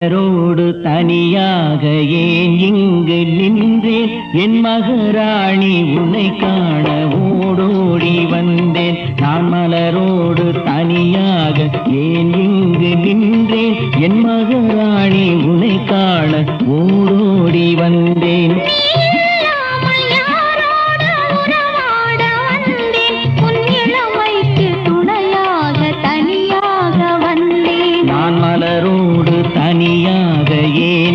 Road தனியாக ஏன் இங்கு நின்றேன் என் மகராணி உன்னை காண ஓடோடி வந்தேன். நான் மலரோடு தனியாக ஏன் இங்கு நின்றேன் என் மகராணி உன்னை காண ஓடோடி வந்தேன். நான் மலரோடு தனியாக ஏன்